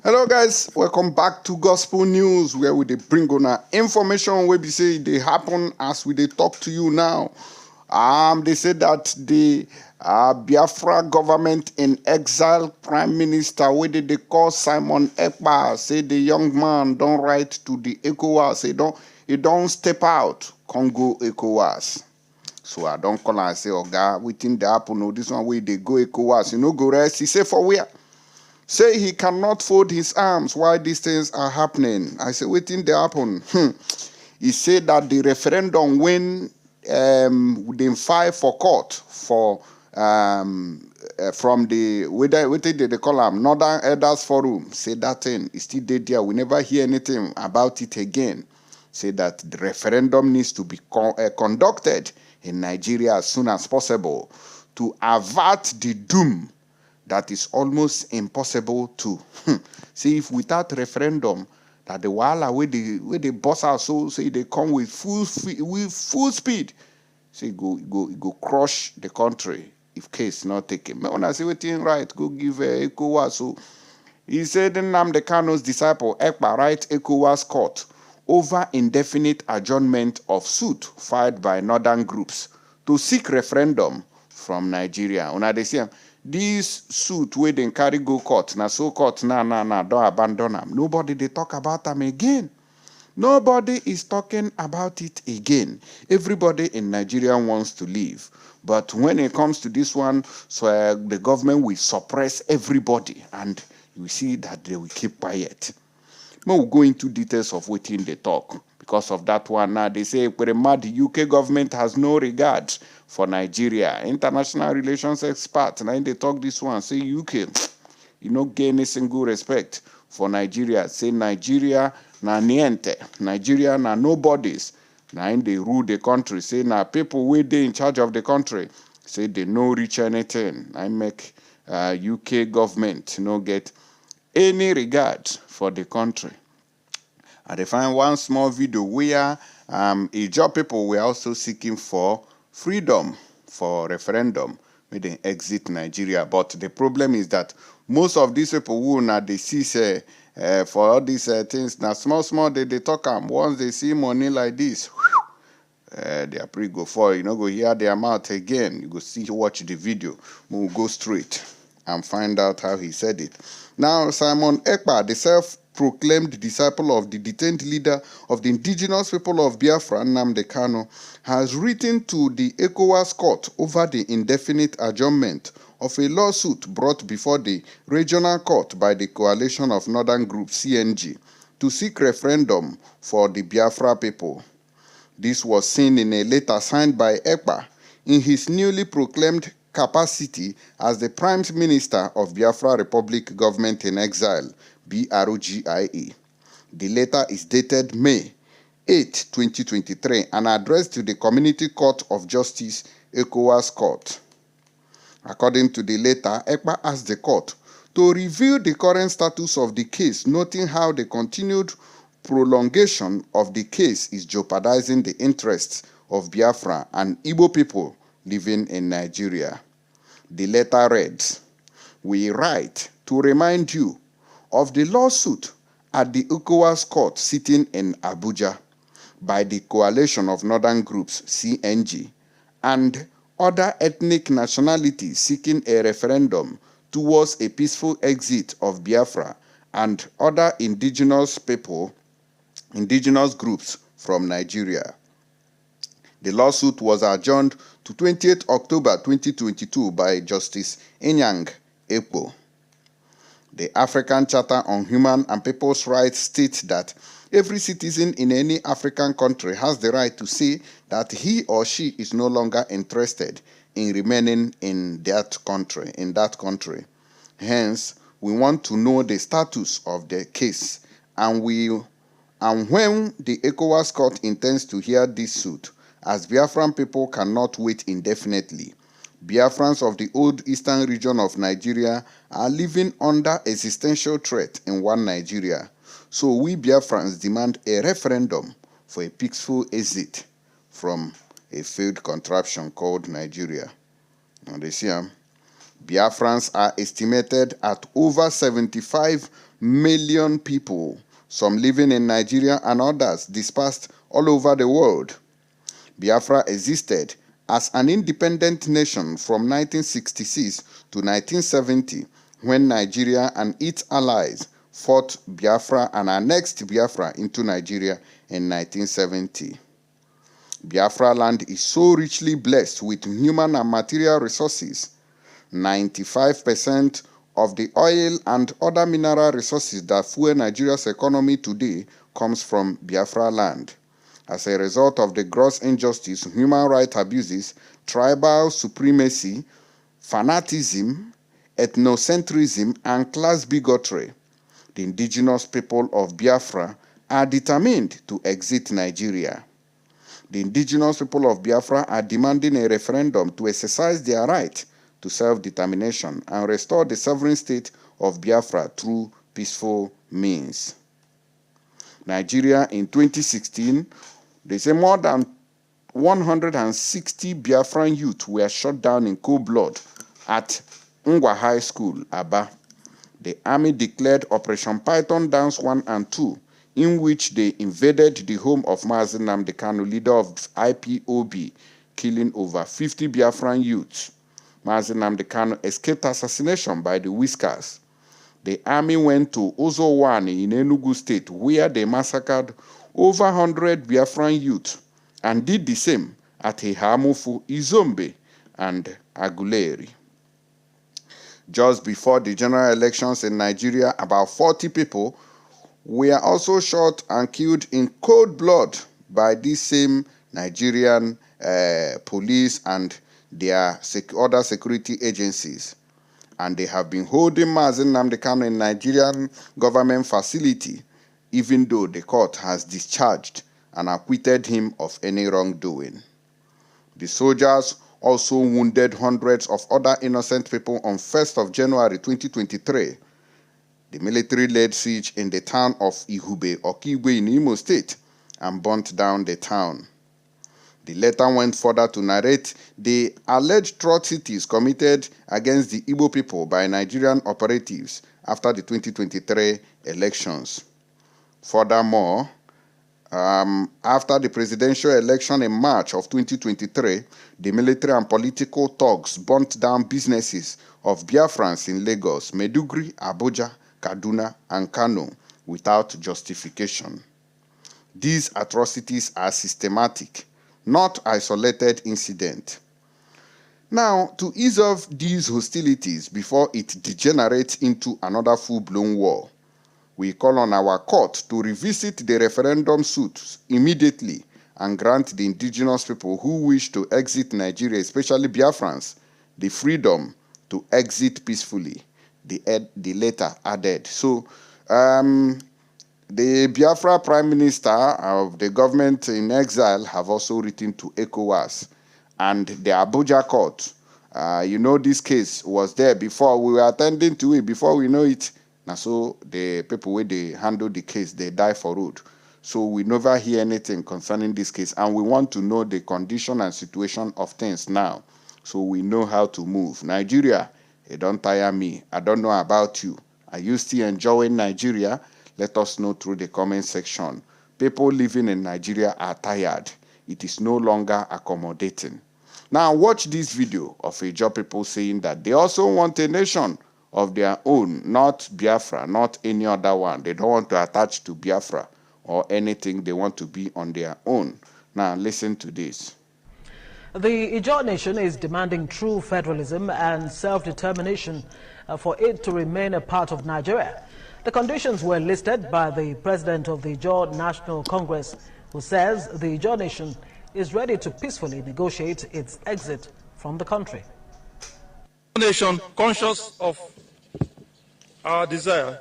Hello guys, welcome back to Gospel News, where we dey bring on information wey be say they happen as we dey talk to you now. They say that the Biafra government in exile prime minister wey they call Simon Ekpa say the young man don't write to the ECOWAS, he don't step out, Congo ECOWAS. So I don't call and say, Oga, wetin dey happen? No, this one way they go ECOWAS, you know go rest. He say for where? Say he cannot fold his arms while these things are happening. I say, wetin dey happen? He said that the referendum when they file for court for from the what they call them Northern Elders Forum. Say that thing is still there. We never hear anything about it again. Say that the referendum needs to be conducted in Nigeria as soon as possible to avert the doom that is almost impossible to see if without referendum that the wahala where they boss our souls say they come with full speed, say go crush the country if case not taken. When I say waiting right, go give ECOWAS. So he said Nnamdi Kanu's disciple Ekpa write ECOWAS court over indefinite adjournment of suit filed by northern groups to seek referendum from Nigeria. Una dey see am. This suit where they carry go court, na so court don't abandon them. Nobody they talk about them again. Nobody is talking about it again. Everybody in Nigeria wants to leave. But when it comes to this one, so the government will suppress everybody and you see that they will keep quiet. We'll go into details of what they talk. Because of that one now, they say the UK government has no regard for Nigeria. International relations expert, now they talk this one, say UK, you no gain any single respect for Nigeria. Say Nigeria na niente, Nigeria na nobodies. Now they rule the country. Say now people wey dey in charge of the country. Say they no reach anything. I make UK government no get any regard for the country. And they find one small video where a job people were also seeking for freedom for referendum when they exit Nigeria. But the problem is that most of these people who now they see say for all these things now small they talk once they see money like this, they are pretty go for you know go hear their mouth again. You go see watch the video. We'll go straight and find out how he said it. Now Simon Ekpa, the self-proclaimed disciple of the detained leader of the indigenous people of Biafra, Nnamdi Kanu, has written to the ECOWAS court over the indefinite adjournment of a lawsuit brought before the regional court by the coalition of northern group CNG to seek referendum for the Biafra people. This was seen in a letter signed by Ekpa in his newly proclaimed capacity as the Prime Minister of Biafra Republic Government in Exile, BRGIE. The letter is dated May 8, 2023 and addressed to the Community Court of Justice, ECOWAS Court. According to the letter, Ekpa asked the court to review the current status of the case, noting how the continued prolongation of the case is jeopardizing the interests of Biafra and Igbo people living in Nigeria. The letter read, "We write to remind you of the lawsuit at the ECOWAS court sitting in Abuja by the coalition of northern groups CNG and other ethnic nationalities seeking a referendum towards a peaceful exit of Biafra and other indigenous groups from Nigeria. The lawsuit was adjourned to 28 October 2022 by Justice Inyang Ekpo. The African Charter on Human and People's Rights states that every citizen in any African country has the right to say that he or she is no longer interested in remaining in that country. Hence, we want to know the status of the case and when the ECOWAS court intends to hear this suit, as Biafran people cannot wait indefinitely. Biafrans of the old eastern region of Nigeria are living under existential threat in one Nigeria. So we Biafrans demand a referendum for a peaceful exit from a failed contraption called Nigeria. And they see Biafrans are estimated at over 75 million people, some living in Nigeria and others dispersed all over the world. Biafra existed as an independent nation from 1966 to 1970, when Nigeria and its allies fought Biafra and annexed Biafra into Nigeria in 1970. Biafra land is so richly blessed with human and material resources. 95% of the oil and other mineral resources that fuel Nigeria's economy today comes from Biafra land. As a result of the gross injustice, human rights abuses, tribal supremacy, fanaticism, ethnocentrism, and class bigotry, the indigenous people of Biafra are determined to exit Nigeria. The indigenous people of Biafra are demanding a referendum to exercise their right to self-determination and restore the sovereign state of Biafra through peaceful means. Nigeria in 2016, they say more than 160 Biafran youth were shot down in cold blood at Ngwa High School, Aba. The army declared Operation Python Dance 1 and 2, in which they invaded the home of Mazi Nnamdi Kanu, leader of IPOB, killing over 50 Biafran youths. Mazi Nnamdi Kanu escaped assassination by the Whiskers. The army went to Ozowani in Enugu State, where they massacred over 100 Biafran youth, and did the same at Ihamufu, Izombe, and Aguleri. Just before the general elections in Nigeria, about 40 people were also shot and killed in cold blood by these same Nigerian police and their other security agencies. And they have been holding Mazi Nnamdi Kanu in Nigerian government facility, even though the court has discharged and acquitted him of any wrongdoing. The soldiers also wounded hundreds of other innocent people on 1st of January 2023. The military laid siege in the town of Ihube, Okigwe in Imo State, and burnt down the town. The letter went further to narrate the alleged atrocities committed against the Igbo people by Nigerian operatives after the 2023 elections. Furthermore, after the presidential election in March of 2023, the military and political thugs burnt down businesses of Biafrans in Lagos, Maiduguri, Abuja, Kaduna, and Kano without justification. These atrocities are systematic, not isolated incidents. Now, to ease off these hostilities before it degenerates into another full-blown war, we call on our court to revisit the referendum suits immediately and grant the indigenous people who wish to exit Nigeria, especially Biafrans, the freedom to exit peacefully, the letter added. So, the Biafra Prime Minister of the government in exile have also written to ECOWAS and the Abuja court. This case was there before. We were attending to it before we know it. Now, so the people where they handle the case, they die for road. So we never hear anything concerning this case, and we want to know the condition and situation of things now, so we know how to move. Nigeria, it don't tire me. I don't know about you. Are you still enjoying Nigeria? Let us know through the comment section. People living in Nigeria are tired. It is no longer accommodating. Now watch this video of Ijaw people saying that they also want a nation of their own, not Biafra, not any other one. They don't want to attach to Biafra or anything. They want to be on their own. Now listen to this. The Ijaw nation is demanding true federalism and self-determination for it to remain a part of Nigeria. The conditions were listed by the president of the Ijaw National Congress, who says the Ijaw nation is ready to peacefully negotiate its exit from the country. Nation conscious of our desire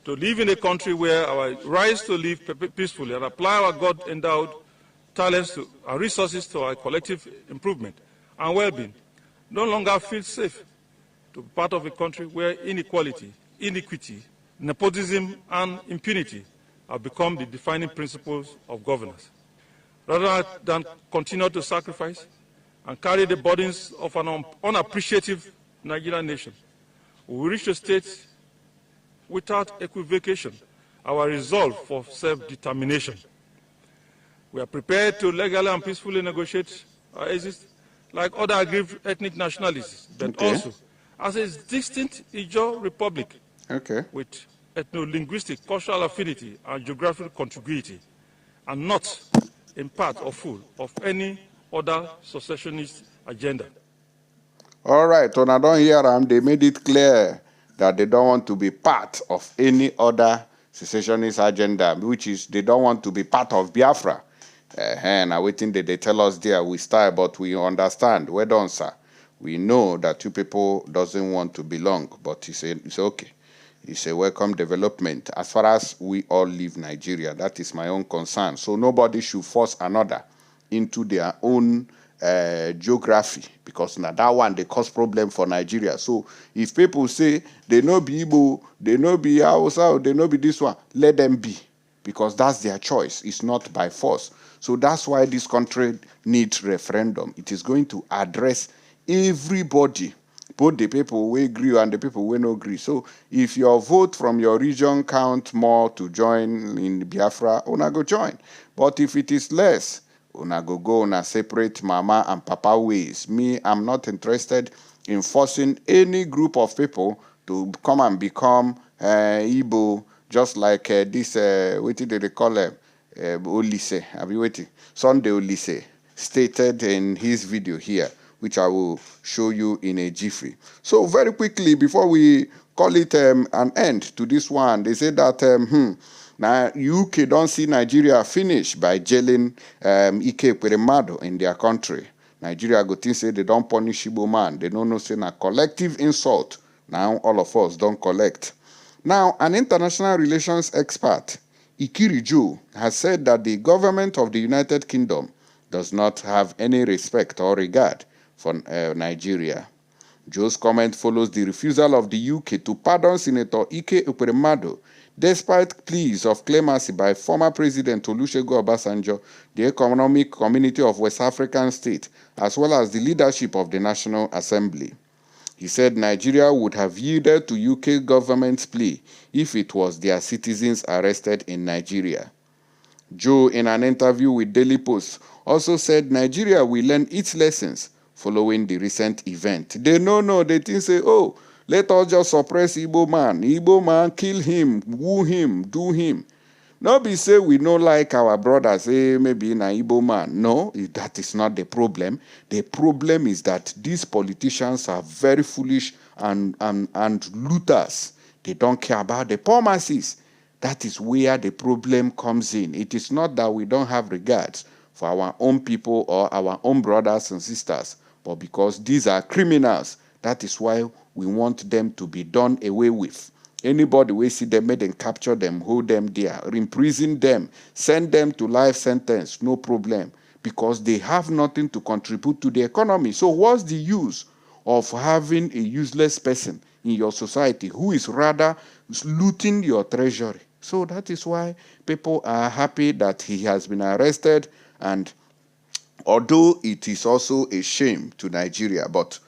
to live in a country where our rights to live peacefully and apply our God-endowed talents and resources to our collective improvement and well-being no longer feel safe to be part of a country where inequality, iniquity, nepotism, and impunity have become the defining principles of governance. Rather than continue to sacrifice and carry the burdens of an unappreciative Nigerian nation. We wish to state without equivocation our resolve for self-determination. We are prepared to legally and peacefully negotiate our exit like other aggrieved ethnic nationalities, but also as a distinct Ijaw republic with ethno-linguistic, cultural affinity, and geographical contiguity, and not in part or full of any other secessionist agenda. All right, when I don't hear them, they made it clear that they don't want to be part of any other secessionist agenda, which is they don't want to be part of Biafra. And I waiting that they tell us there we start, but we understand. Well done, sir. We know that you people doesn't want to belong, but it's okay. It's a welcome development. As far as we all leave Nigeria, that is my own concern. So nobody should force another into their own geography, because now that one they cause problem for Nigeria. So if people say they no be Igbo, they no be Hausa, they no be this one, let them be, because that's their choice. It's not by force. So that's why this country needs referendum. It is going to address everybody, both the people who agree and the people who don't agree. So if your vote from your region count more to join in Biafra, una go join. But if it is less, una go una separate mama and papa ways. Me, I'm not interested in forcing any group of people to come and become Igbo, just like this, what did they call them? Olise, I'll be waiting. Sunday Olise stated in his video here, which I will show you in a jiffy. So very quickly, before we call it an end to this one, they said that now UK don't see Nigeria finish by jailing Ike in their country. Nigeria go think say they don't punish Igbo man. They don't know say a collective insult. Now all of us don't collect. Now an international relations expert, Ikiri Joe, has said that the government of the United Kingdom does not have any respect or regard for Nigeria. Joe's comment follows the refusal of the UK to pardon Senator Ike Ekweremadu, despite pleas of clemency by former President Olusegun Obasanjo, the Economic Community of West African States, as well as the leadership of the National Assembly. He said Nigeria would have yielded to UK government's plea if it was their citizens arrested in Nigeria. Joe, in an interview with Daily Post, also said Nigeria will learn its lessons following the recent event. They they think say, oh, let us just suppress Igbo man, kill him, woo him, do him. No be say we no like our brothers, maybe in an Igbo man. No, that is not the problem. The problem is that these politicians are very foolish and looters. They don't care about the poor masses. That is where the problem comes in. It is not that we don't have regards for our own people or our own brothers and sisters, but because these are criminals, that is why we want them to be done away with. Anybody we see them, make them capture them, hold them there, imprison them, send them to life sentence, no problem, because they have nothing to contribute to the economy. So what's the use of having a useless person in your society who is rather looting your treasury? So that is why people are happy that he has been arrested, and although it is also a shame to Nigeria, but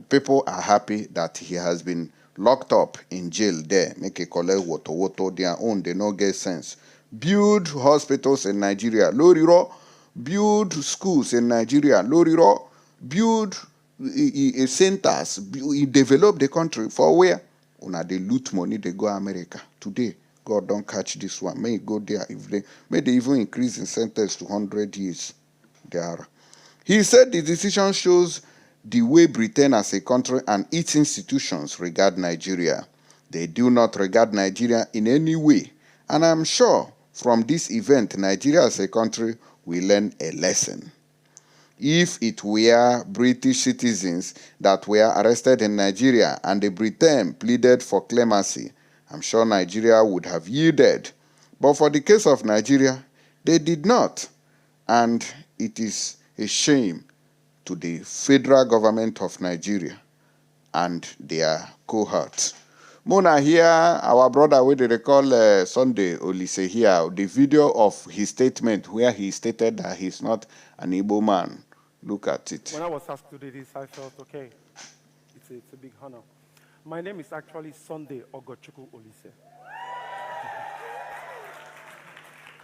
people are happy that he has been locked up in jail there. Make a collect water, their own, they no get sense. Build hospitals in Nigeria, Loriro. Build schools in Nigeria, Loriro. Build centers, develop the country for where? Una they loot money, they go America. Today, God don't catch this one. May go there if may they even increase in sentence to 100 years. There. He said the decision shows the way Britain as a country and its institutions regard Nigeria. They do not regard Nigeria in any way. And I'm sure from this event, Nigeria as a country will learn a lesson. If it were British citizens that were arrested in Nigeria and the Britain pleaded for clemency, I'm sure Nigeria would have yielded. But for the case of Nigeria, they did not. And it is a shame to the federal government of Nigeria and their cohorts. Mona here, our brother, what they call Sunday Olise here, the video of his statement where he stated that he's not an Igbo man. Look at it. When I was asked to do this, I felt, okay, It's a big honor. My name is actually Sunday Ogochukwu Olise.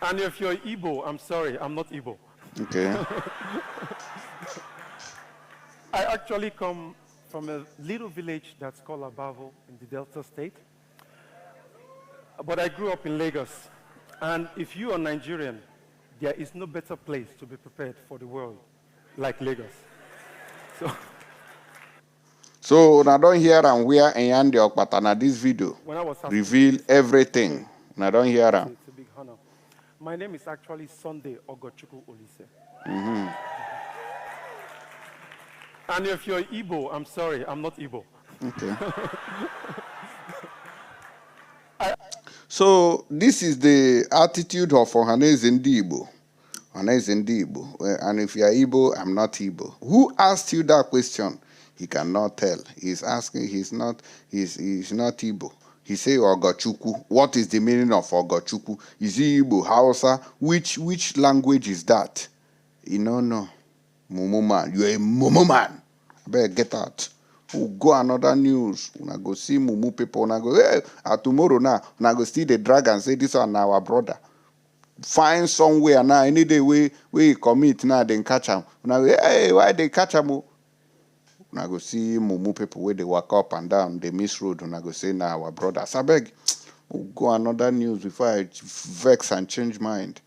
And if you're Igbo, I'm sorry, I'm not Igbo. Okay. I actually come from a little village that's called Abavo in the Delta State. But I grew up in Lagos. And if you are Nigerian, there is no better place to be prepared for the world like Lagos. So now don't hear and where and the Okpatana this video When I was reveal everything. Now don't hear am. It's a big honor. My name is actually Sunday Ogochukwu Olise. And if you're Igbo, I'm sorry, I'm not Igbo. Okay. So this is the attitude of Ohaneze Igbo. Ohaneze Igbo. And if you are Igbo, I'm not Igbo. Who asked you that question? He cannot tell. He's asking, he's not Igbo. He say Ogochukwu. What is the meaning of Ogochukwu? Is he Igbo, Hausa? Which language is that? You know. Momo man. You're a Momo man. I better get out. We'll go another news. Una go see Mumu people. Una go, hey, tomorrow now. Una go see the drag and say this one our brother. Find somewhere now. Any day we commit now, then catch him. Una go, hey, why they catch him? Una go see Mumu people where they walk up and down the miss road. Una go say now our brother. Sabeg, we'll go another news before I vex and change mind.